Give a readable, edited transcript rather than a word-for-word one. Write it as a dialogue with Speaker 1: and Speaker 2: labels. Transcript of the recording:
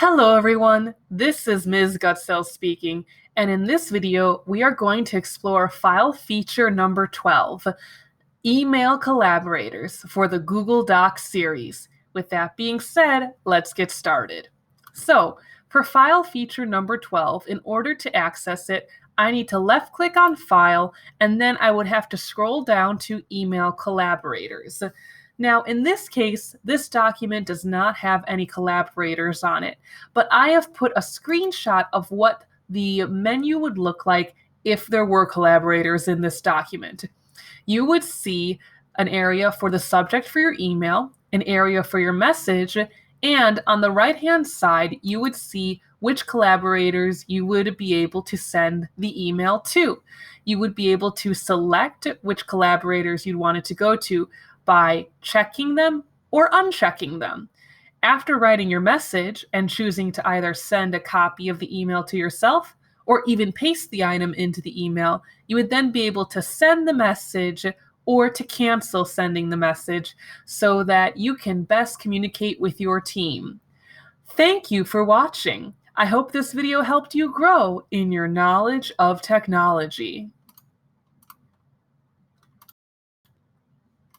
Speaker 1: Hello everyone, this is Ms. Gutzel speaking, and in this video we are going to explore file feature number 12, Email Collaborators for the Google Docs series. With that being said, let's get started. So, for file feature number 12, in order to access it, I need to left click on File, and then I would have to scroll down to Email Collaborators. Now, in this case, this document does not have any collaborators on it, but I have put a screenshot of what the menu would look like if there were collaborators in this document. You would see an area for the subject for your email, an area for your message, and on the right-hand side, you would see which collaborators you would be able to send the email to. You would be able to select which collaborators you'd want it to go to by checking them or unchecking them. After writing your message and choosing to either send a copy of the email to yourself or even paste the item into the email, you would then be able to send the message or to cancel sending the message so that you can best communicate with your team. Thank you for watching. I hope this video helped you grow in your knowledge of technology.